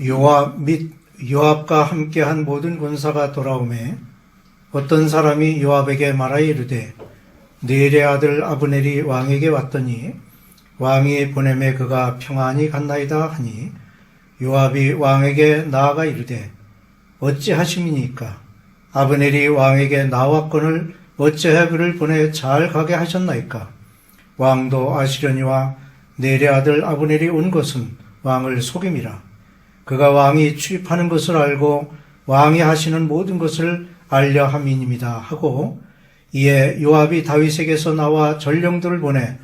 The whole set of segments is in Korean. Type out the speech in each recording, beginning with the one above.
요압 및 요압과 함께한 모든 군사가 돌아오매 어떤 사람이 요압에게 말하여 이르되 넬의 아들 아브넬이 왕에게 왔더니 왕이 보내매 그가 평안히 갔나이다 하니 요압이 왕에게 나아가 이르되 어찌하심이니까 아브넬이 왕에게 나왔거늘 어찌하여 그를 보내 잘 가게 하셨나이까. 왕도 아시려니와 넬의 아들 아브넬이 온 것은 왕을 속임이라. 그가 왕이 출입하는 것을 알고 왕이 하시는 모든 것을 알려 함이니이다 하고, 이에 요압이 다윗에게서 나와 전령들을 보내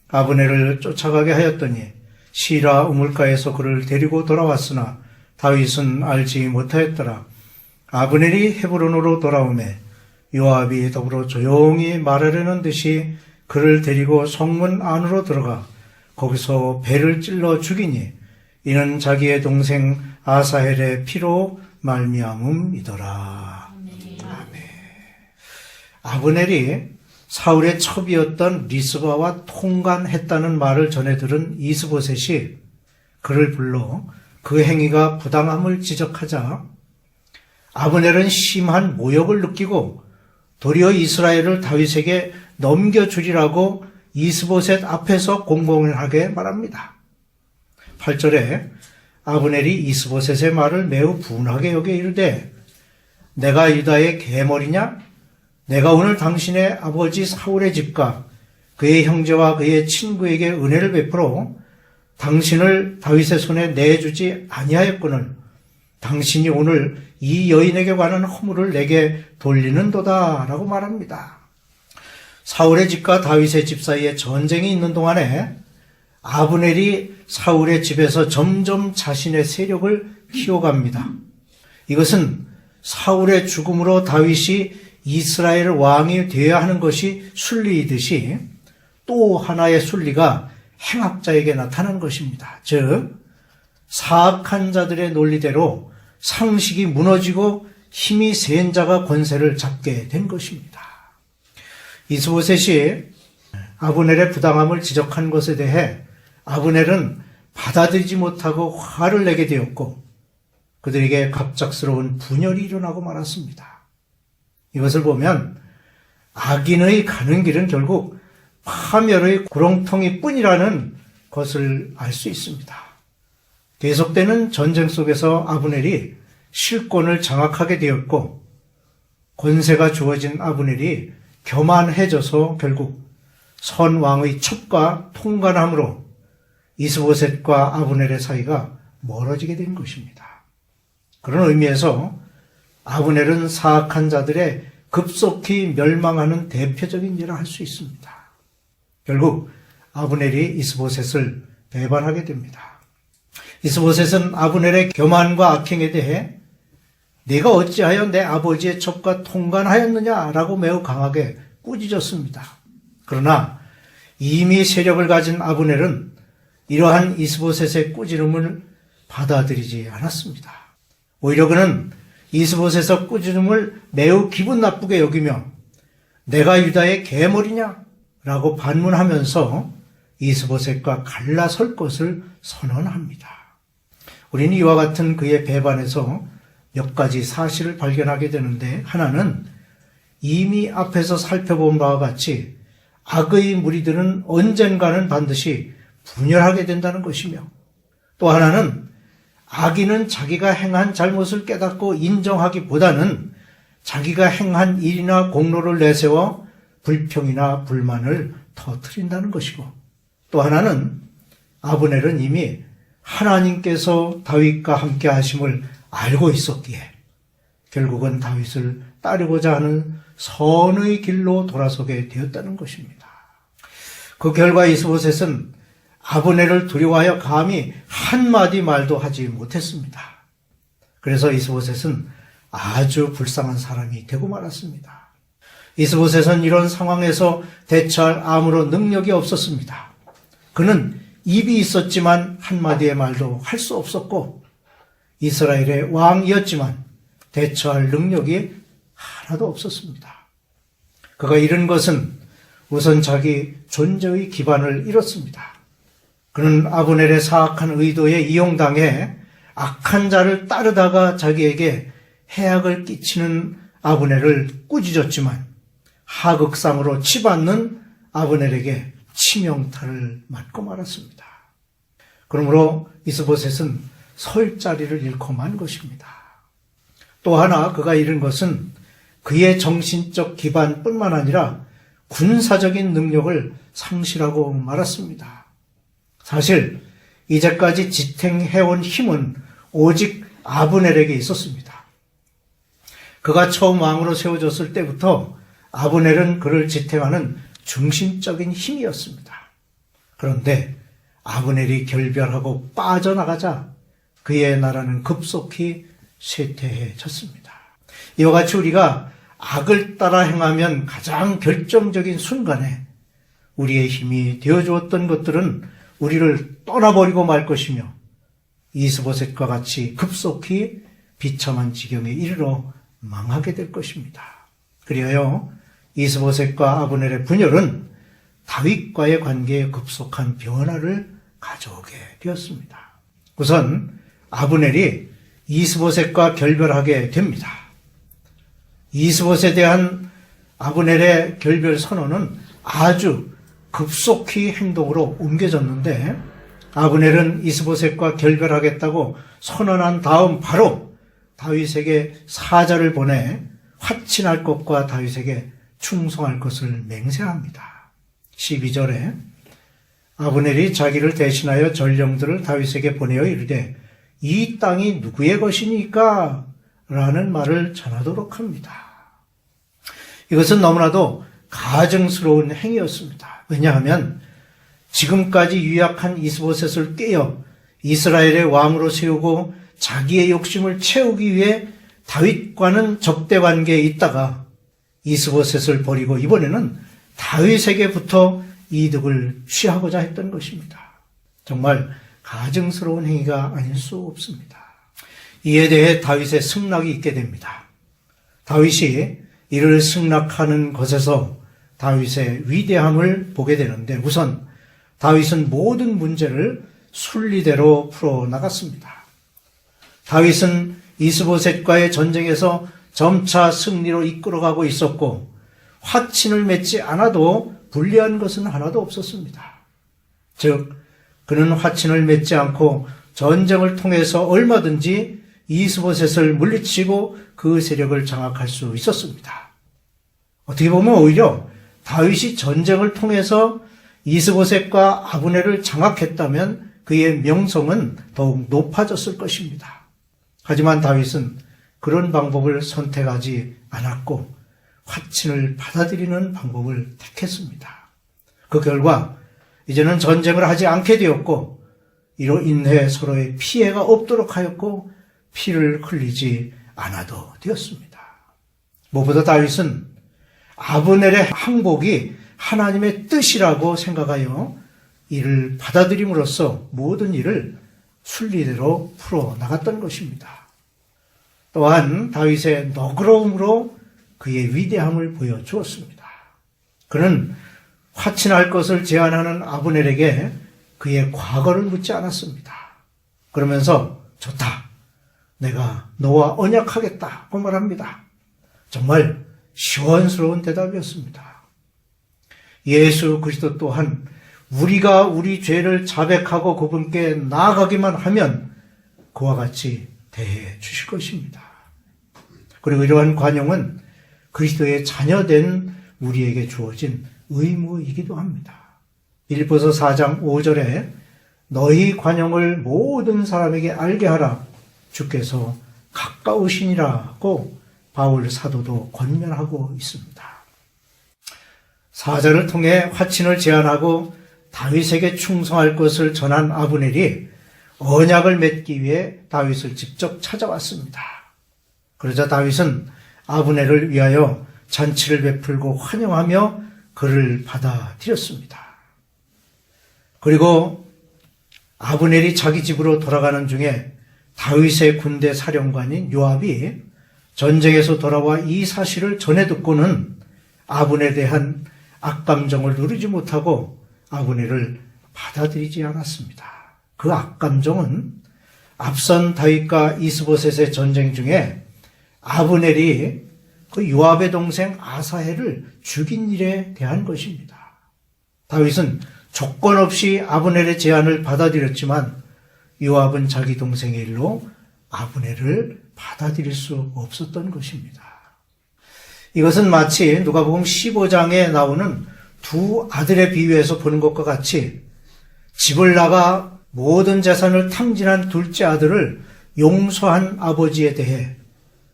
아브넬을 쫓아가게 하였더니 시라 우물가에서 그를 데리고 돌아왔으나 다윗은 알지 못하였더라. 아브넬이 헤브론으로 돌아오매 요압이 더불어 조용히 말하려는 듯이 그를 데리고 성문 안으로 들어가 거기서 배를 찔러 죽이니 이는 자기의 동생 아사헬의 피로 말미암음이더라. 아멘. 아브넬이 사울의 첩이었던 리스바와 통관했다는 말을 전해 들은 이스보셋이 그를 불러 그 행위가 부당함을 지적하자 아브넬은 심한 모욕을 느끼고 도리어 이스라엘을 다윗에게 넘겨주리라고 이스보셋 앞에서 공공연하게 말합니다. 8절에 아브넬이 이스보셋의 말을 매우 분하게 여겨 이르되 내가 유다의 계머리냐? 내가 오늘 당신의 아버지 사울의 집과 그의 형제와 그의 친구에게 은혜를 베풀어 당신을 다윗의 손에 내주지 아니하였거늘 당신이 오늘 이 여인에게 관한 허물을 내게 돌리는도다 라고 말합니다. 사울의 집과 다윗의 집 사이에 전쟁이 있는 동안에 아브넬이 사울의 집에서 점점 자신의 세력을 키워갑니다. 이것은 사울의 죽음으로 다윗이 이스라엘 왕이 되어야 하는 것이 순리이듯이 또 하나의 순리가 행악자에게 나타난 것입니다. 즉 사악한 자들의 논리대로 상식이 무너지고 힘이 센 자가 권세를 잡게 된 것입니다. 이스보셋이 아브넬의 부당함을 지적한 것에 대해 아브넬은 받아들이지 못하고 화를 내게 되었고 그들에게 갑작스러운 분열이 일어나고 말았습니다. 이것을 보면 악인의 가는 길은 결국 파멸의 구렁텅이 뿐이라는 것을 알 수 있습니다. 계속되는 전쟁 속에서 아브넬이 실권을 장악하게 되었고 권세가 주어진 아브넬이 교만해져서 결국 선 왕의 첩과 통관함으로 이스보셋과 아브넬의 사이가 멀어지게 된 것입니다. 그런 의미에서 아브넬은 사악한 자들의 급속히 멸망하는 대표적인 일을 할 수 있습니다. 결국 아브넬이 이스보셋을 배반하게 됩니다. 이스보셋은 아브넬의 교만과 악행에 대해 네가 어찌하여 내 아버지의 첩과 통관하였느냐라고 매우 강하게 꾸짖었습니다. 그러나 이미 세력을 가진 아브넬은 이러한 이스보셋의 꾸지름을 받아들이지 않았습니다. 오히려 그는 이스보셋의 꾸지름을 매우 기분 나쁘게 여기며 내가 유다의 계머리냐? 라고 반문하면서 이스보셋과 갈라설 것을 선언합니다. 우리는 이와 같은 그의 배반에서 몇 가지 사실을 발견하게 되는데, 하나는 이미 앞에서 살펴본 바와 같이 악의 무리들은 언젠가는 반드시 분열하게 된다는 것이며, 또 하나는 악인은 자기가 행한 잘못을 깨닫고 인정하기보다는 자기가 행한 일이나 공로를 내세워 불평이나 불만을 터뜨린다는 것이고, 또 하나는 아브넬은 이미 하나님께서 다윗과 함께 하심을 알고 있었기에 결국은 다윗을 따르고자 하는 선의 길로 돌아서게 되었다는 것입니다. 그 결과 이스보셋은 아브넬을 두려워하여 감히 한마디 말도 하지 못했습니다. 그래서 이스보셋은 아주 불쌍한 사람이 되고 말았습니다. 이스보셋은 이런 상황에서 대처할 아무런 능력이 없었습니다. 그는 입이 있었지만 한마디의 말도 할 수 없었고 이스라엘의 왕이었지만 대처할 능력이 하나도 없었습니다. 그가 잃은 것은 우선 자기 존재의 기반을 잃었습니다. 그는 아브넬의 사악한 의도에 이용당해 악한 자를 따르다가 자기에게 해악을 끼치는 아브넬을 꾸짖었지만 하극상으로 치받는 아브넬에게 치명타를 맞고 말았습니다. 그러므로 이스보셋은 설 자리를 잃고 만 것입니다. 또 하나 그가 잃은 것은 그의 정신적 기반뿐만 아니라 군사적인 능력을 상실하고 말았습니다. 사실 이제까지 지탱해온 힘은 오직 아브넬에게 있었습니다. 그가 처음 왕으로 세워졌을 때부터 아브넬은 그를 지탱하는 중심적인 힘이었습니다. 그런데 아브넬이 결별하고 빠져나가자 그의 나라는 급속히 쇠퇴해졌습니다. 이와 같이 우리가 악을 따라 행하면 가장 결정적인 순간에 우리의 힘이 되어주었던 것들은 우리를 떠나버리고 말 것이며 이스보셋과 같이 급속히 비참한 지경에 이르러 망하게 될 것입니다. 그리하여 이스보셋과 아브넬의 분열은 다윗과의 관계에 급속한 변화를 가져오게 되었습니다. 우선 아브넬이 이스보셋과 결별하게 됩니다. 이스보셋에 대한 아브넬의 결별 선언은 아주 급속히 행동으로 옮겨졌는데 아브넬은 이스보셋과 결별하겠다고 선언한 다음 바로 다윗에게 사자를 보내 화친할 것과 다윗에게 충성할 것을 맹세합니다. 12절에 아브넬이 자기를 대신하여 전령들을 다윗에게 보내어 이르되 이 땅이 누구의 것이니까? 라는 말을 전하도록 합니다. 이것은 너무나도 가증스러운 행위였습니다. 왜냐하면 지금까지 유약한 이스보셋을 꿰어 이스라엘의 왕으로 세우고 자기의 욕심을 채우기 위해 다윗과는 적대 관계에 있다가 이스보셋을 버리고 이번에는 다윗에게부터 이득을 취하고자 했던 것입니다. 정말 가증스러운 행위가 아닐 수 없습니다. 이에 대해 다윗의 승낙이 있게 됩니다. 다윗이 이를 승낙하는 것에서 다윗의 위대함을 보게 되는데 우선 다윗은 모든 문제를 순리대로 풀어나갔습니다. 다윗은 이스보셋과의 전쟁에서 점차 승리로 이끌어가고 있었고 화친을 맺지 않아도 불리한 것은 하나도 없었습니다. 즉 그는 화친을 맺지 않고 전쟁을 통해서 얼마든지 이스보셋을 물리치고 그 세력을 장악할 수 있었습니다. 어떻게 보면 오히려 다윗이 전쟁을 통해서 이스보셋과 아브넬을 장악했다면 그의 명성은 더욱 높아졌을 것입니다. 하지만 다윗은 그런 방법을 선택하지 않았고 화친을 받아들이는 방법을 택했습니다. 그 결과 이제는 전쟁을 하지 않게 되었고 이로 인해 서로의 피해가 없도록 하였고 피를 흘리지 않아도 되었습니다. 무엇보다 다윗은 아브넬의 항복이 하나님의 뜻이라고 생각하여 이를 받아들임으로써 모든 일을 순리대로 풀어나갔던 것입니다. 또한 다윗의 너그러움으로 그의 위대함을 보여주었습니다. 그는 화친할 것을 제안하는 아브넬에게 그의 과거를 묻지 않았습니다. 그러면서 좋다. 내가 너와 언약하겠다고 말합니다. 정말 시원스러운 대답이었습니다. 예수 그리스도 또한 우리가 우리 죄를 자백하고 그분께 나아가기만 하면 그와 같이 대해 주실 것입니다. 그리고 이러한 관용은 그리스도의 자녀된 우리에게 주어진 의무이기도 합니다. 빌립보서 4장 5절에 너희 관용을 모든 사람에게 알게 하라. 주께서 가까우시니라고 바울 사도도 권면하고 있습니다. 사자를 통해 화친을 제안하고 다윗에게 충성할 것을 전한 아브넬이 언약을 맺기 위해 다윗을 직접 찾아왔습니다. 그러자 다윗은 아브넬을 위하여 잔치를 베풀고 환영하며 그를 받아들였습니다. 그리고 아브넬이 자기 집으로 돌아가는 중에 다윗의 군대 사령관인 요압이 전쟁에서 돌아와 이 사실을 전해 듣고는 아브넬에 대한 악감정을 누르지 못하고 아브넬을 받아들이지 않았습니다. 그 악감정은 앞선 다윗과 이스보셋의 전쟁 중에 아브넬이 그 요압의 동생 아사헬을 죽인 일에 대한 것입니다. 다윗은 조건 없이 아브넬의 제안을 받아들였지만 요압은 자기 동생의 일로 아브넬을 받아들일 수 없었던 것입니다. 이것은 마치 누가복음 15장에 나오는 두 아들의 비유에서 보는 것과 같이 집을 나가 모든 재산을 탕진한 둘째 아들을 용서한 아버지에 대해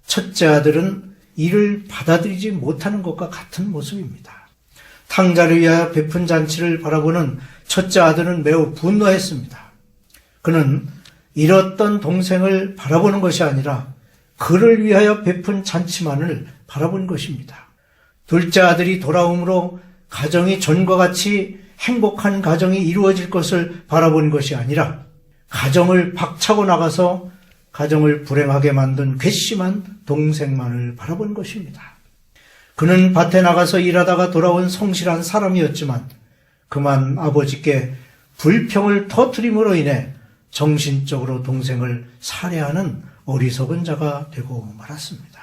첫째 아들은 이를 받아들이지 못하는 것과 같은 모습입니다. 탕자를 위하여 베푼 잔치를 바라보는 첫째 아들은 매우 분노했습니다. 그는 잃었던 동생을 바라보는 것이 아니라 그를 위하여 베푼 잔치만을 바라본 것입니다. 둘째 아들이 돌아옴으로 가정이 전과 같이 행복한 가정이 이루어질 것을 바라본 것이 아니라 가정을 박차고 나가서 가정을 불행하게 만든 괘씸한 동생만을 바라본 것입니다. 그는 밭에 나가서 일하다가 돌아온 성실한 사람이었지만 그만 아버지께 불평을 터뜨림으로 인해 정신적으로 동생을 살해하는 어리석은 자가 되고 말았습니다.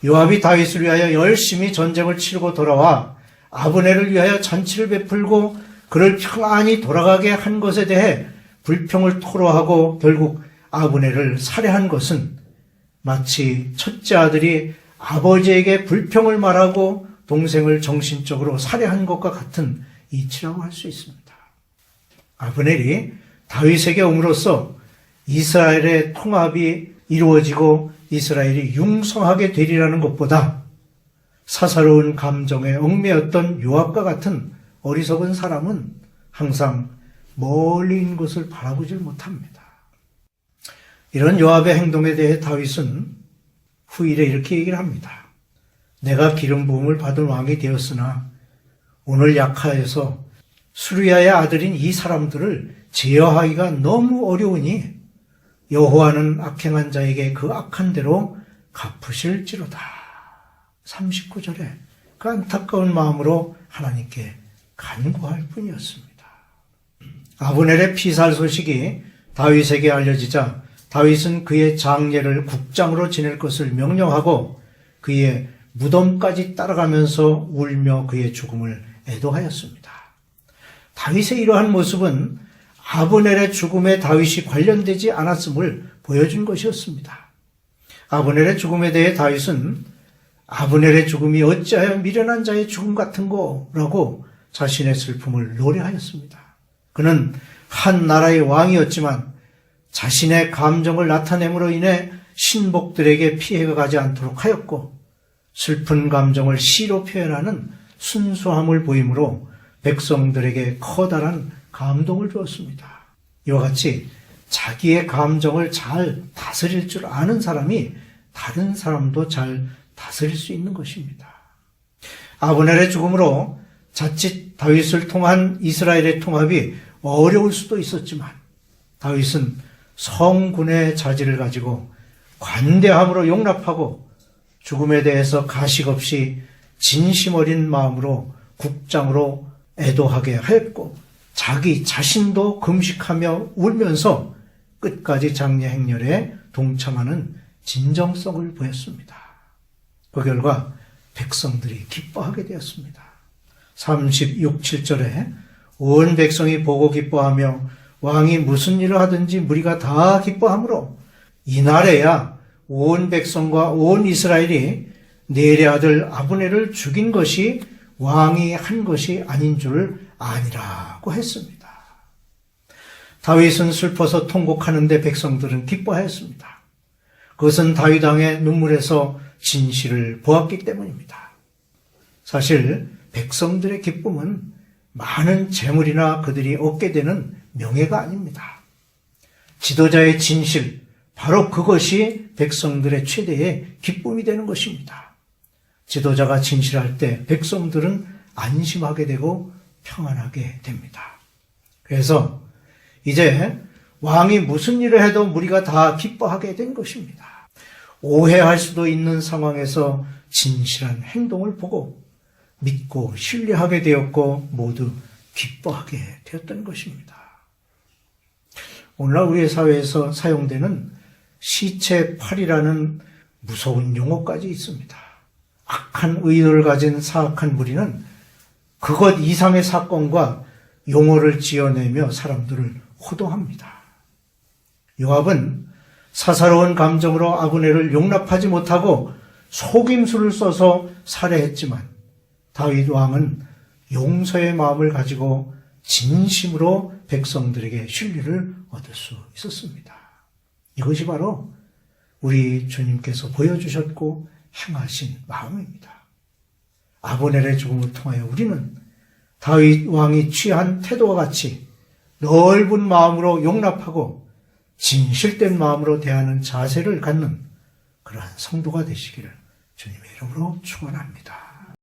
요압이 다윗을 위하여 열심히 전쟁을 치르고 돌아와 아브넬을 위하여 잔치를 베풀고 그를 평안히 돌아가게 한 것에 대해 불평을 토로하고 결국 아브넬을 살해한 것은 마치 첫째 아들이 아버지에게 불평을 말하고 동생을 정신적으로 살해한 것과 같은 이치라고 할 수 있습니다. 아브넬이 다윗에게 옴으로써 이스라엘의 통합이 이루어지고 이스라엘이 융성하게 되리라는 것보다 사사로운 감정에 얽매였던 요압과 같은 어리석은 사람은 항상 멀리 있는 것을 바라보질 못합니다. 이런 요압의 행동에 대해 다윗은 후일에 이렇게 얘기를 합니다. 내가 기름 부음을 받은 왕이 되었으나 오늘 약하여서 수르야의 아들인 이 사람들을 제어하기가 너무 어려우니 여호와는 악행한 자에게 그 악한 대로 갚으실지로다. 39절에 그 안타까운 마음으로 하나님께 간구할 뿐이었습니다. 아브넬의 피살 소식이 다윗에게 알려지자 다윗은 그의 장례를 국장으로 지낼 것을 명령하고 그의 무덤까지 따라가면서 울며 그의 죽음을 애도하였습니다. 다윗의 이러한 모습은 아브넬의 죽음에 다윗이 관련되지 않았음을 보여준 것이었습니다. 아브넬의 죽음에 대해 다윗은 아브넬의 죽음이 어찌하여 미련한 자의 죽음 같은 거라고 자신의 슬픔을 노래하였습니다. 그는 한 나라의 왕이었지만 자신의 감정을 나타냄으로 인해 신복들에게 피해가 가지 않도록 하였고 슬픈 감정을 시로 표현하는 순수함을 보이므로 백성들에게 커다란 감동을 주었습니다. 이와 같이 자기의 감정을 잘 다스릴 줄 아는 사람이 다른 사람도 잘 다스릴 수 있는 것입니다. 아브넬의 죽음으로 자칫 다윗을 통한 이스라엘의 통합이 어려울 수도 있었지만 다윗은 성군의 자질을 가지고 관대함으로 용납하고 죽음에 대해서 가식 없이 진심 어린 마음으로 국장으로 애도하게 하였고 자기 자신도 금식하며 울면서 끝까지 장례 행렬에 동참하는 진정성을 보였습니다. 그 결과 백성들이 기뻐하게 되었습니다. 36, 7절에 온 백성이 보고 기뻐하며 왕이 무슨 일을 하든지 무리가 다 기뻐하므로 이날에야 온 백성과 온 이스라엘이 넬의 아들 아브넬을 죽인 것이 왕이 한 것이 아닌 줄 아니라고 했습니다. 다윗은 슬퍼서 통곡하는데 백성들은 기뻐하였습니다. 그것은 다윗 왕의 눈물에서 진실을 보았기 때문입니다. 사실 백성들의 기쁨은 많은 재물이나 그들이 얻게 되는 명예가 아닙니다. 지도자의 진실, 바로 그것이 백성들의 최대의 기쁨이 되는 것입니다. 지도자가 진실할 때 백성들은 안심하게 되고 평안하게 됩니다. 그래서 이제 왕이 무슨 일을 해도 무리가 다 기뻐하게 된 것입니다. 오해할 수도 있는 상황에서 진실한 행동을 보고 믿고 신뢰하게 되었고 모두 기뻐하게 되었던 것입니다. 오늘날 우리 사회에서 사용되는 시체팔이라는 무서운 용어까지 있습니다. 악한 의도를 가진 사악한 무리는 그것 이상의 사건과 용어를 지어내며 사람들을 호도합니다. 요압은 사사로운 감정으로 아브넬을 용납하지 못하고 속임수를 써서 살해했지만 다윗 왕은 용서의 마음을 가지고 진심으로 백성들에게 신뢰를 얻을 수 있었습니다. 이것이 바로 우리 주님께서 보여주셨고 행하신 마음입니다. 아브넬의 죽음을 통하여 우리는 다윗 왕이 취한 태도와 같이 넓은 마음으로 용납하고 진실된 마음으로 대하는 자세를 갖는 그러한 성도가 되시기를 주님의 이름으로 축원합니다.